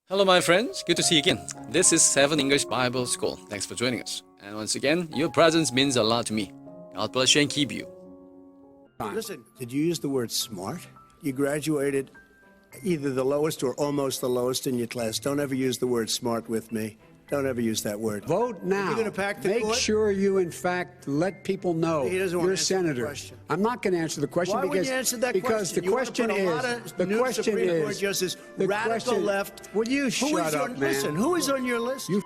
Hello, my friends. Good to see you again. This is 7 English Bible School. Thanks for joining us. And once again, your presence means a lot to me. God bless you and keep you. Listen, did you use the word smart? You graduated either the lowest or almost the lowest in your class. Don't ever use the word smart with me. Don't ever use that word. Vote now. You're going to pack the Make court? sure you, in fact, let people know He doesn't want you're a to answer the senator. question. I'm not going to answer the question Why because would you answer that because question? the question you want to is put a lot of the new question Supreme Court is justice, the radical question, left. Will you Who shut is up, your, man? Listen, who is on your list? You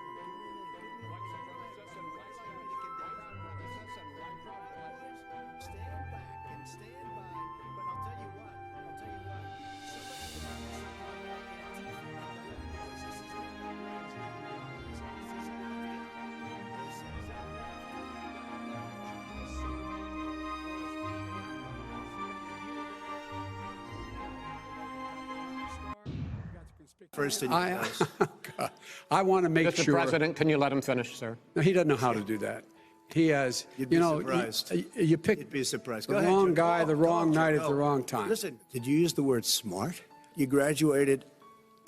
First in your class. I want to make Mr. sure. President, can you let him finish, sir? No, he doesn't know how to do that. He has, You'd be you know, surprised. you pick You'd be surprised. the Go ahead, wrong Joe. guy, the wrong Joe, night go. at the wrong time. Listen, did you use the word smart? You graduated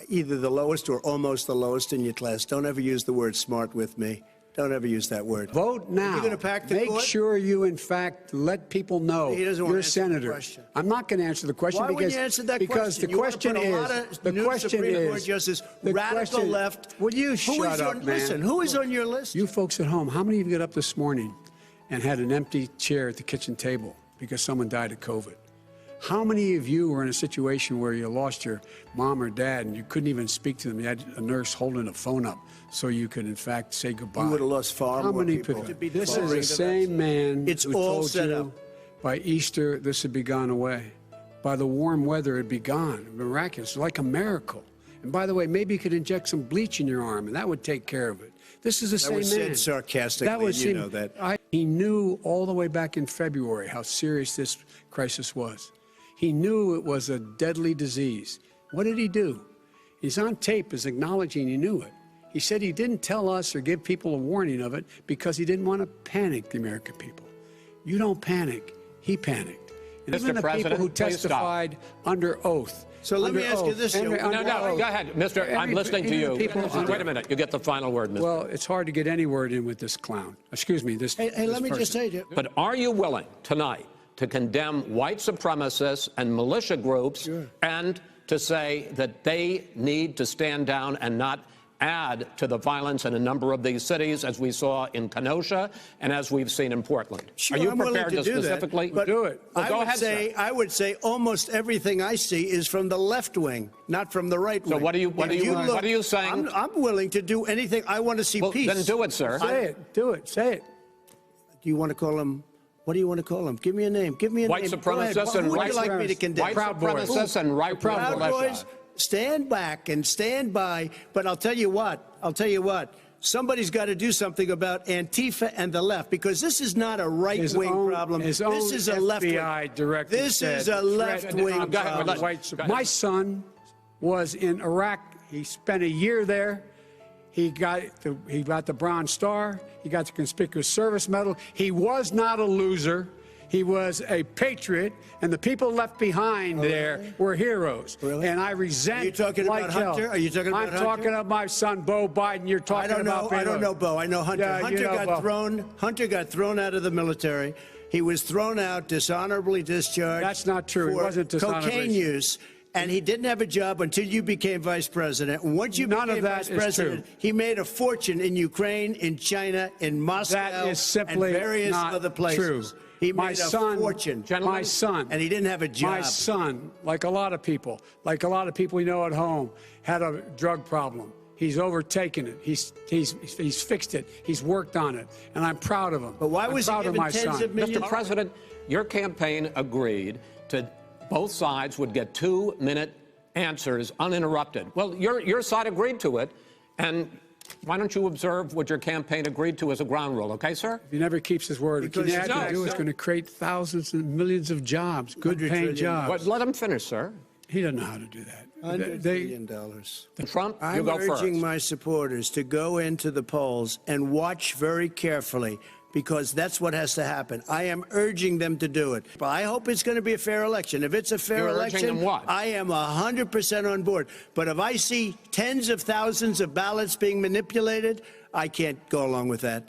either the lowest or almost the lowest in your class. Don't ever use the word smart with me. Don't ever use that word. Vote now. You're going to pack the Make court? sure you, in fact, let people know He doesn't want you're a to answer the senator. question. I'm not going to answer the question Why because wouldn't you answer that because question? the question you want to put a is lot of the new question Supreme Court is justice, the radical question, left. Will you Who shut is up, your, man? Listen, who is on your list? You folks at home, how many of you got up this morning and had an empty chair at the kitchen table because someone died of COVID? How many of you were in a situation where you lost your mom or dad and you couldn't even speak to them? You had a nurse holding a phone up so you could, in fact, say goodbye. You would have lost far How more many people. This is the same man It's who all told set you up. by Easter this would be gone away. By the warm weather, it'd be gone. Miraculous, like a miracle. And by the way, maybe you could inject some bleach in your arm, and that would take care of it. This is the same was man. said sarcastically, That was and you him. know that. He knew all the way back in February how serious this crisis was. He knew it was a deadly disease. What did he do? He's on tape as acknowledging he knew it. He said he didn't tell us or give people a warning of it because he didn't want to panic the American people. You don't panic. He panicked. And Mr. even the people President, who please stop. testified under oath. So let me ask you this, Joe. No, go ahead, Mr. I'm listening to you. Wait a minute. You get the final word, Mr. Well, it's hard to get any word in with this clown. Excuse me, this Hey, let me person. just say to you. But are you willing tonight to condemn white supremacists and militia groups and to say that they need to stand down and not add to the violence in a number of these cities, as we saw in Kenosha and as we've seen in Portland? Sure, are you I'm willing prepared to do that, specifically but do it? Well, go ahead, sir. I would say almost everything I see is from the left wing, not from the right wing. So what are you If saying? I'm willing to do anything. I want to see Well, peace. then do it, sir. Say it. Do it. Say it. Do you want to call him? What do you want to call him? Give me a name. Give me a White name. Go ahead. supremacists Who and would white you like me to condemn? White Proud Boys. supremacists and right Proud militia. Boys, stand back and stand by. But I'll tell you what. Somebody's got to do something about Antifa and the left, because this is not a right-wing problem. His This own is a left-wing. FBI director This said is a left-wing Go ahead, problem. My son was in Iraq. He spent a year there. He got the Bronze Star. He got the Conspicuous Service Medal. He was not a loser. He was a patriot, and the people left behind there were heroes. Really? And I resent. Are you talking like about hell. Hunter? Are you talking about Hunter? I'm talking about my son, Beau Biden. You're talking about. I don't know Bo. I know Hunter. Yeah, Hunter you know Bo. Hunter got thrown out of the military. He was thrown out, dishonorably discharged. That's not true. He for wasn't dishonorably. cocaine use. And he didn't have a job until you became vice president. And once you None became of that vice is president, true. he made a fortune in Ukraine, in China, in Moscow, That is simply and various not other places. true. He My made son, a fortune. my son, And he didn't have a job. My son, like a lot of people we know at home, had a drug problem. He's overtaken it. He's fixed it. He's worked on it, and I'm proud of him. But why was he proud of given my tens son. of millions? Mr. President, your campaign agreed to both sides would get 2-minute answers uninterrupted. Well, your side agreed to it, and why don't you observe what your campaign agreed to as a ground rule, okay, sir? He never keeps his word. What Because he's no, going to do is going to create thousands and millions of jobs, good-paying trillion. jobs. But let him finish, sir. He doesn't know how to do that. $100 billion. Trump, you I'm go first. urging my supporters to go into the polls and watch very carefully because that's what has to happen. I am urging them to do it. But I hope it's going to be a fair election. If it's a fair You're urging election, them what? I am 100% on board. But if I see tens of thousands of ballots being manipulated, I can't go along with that.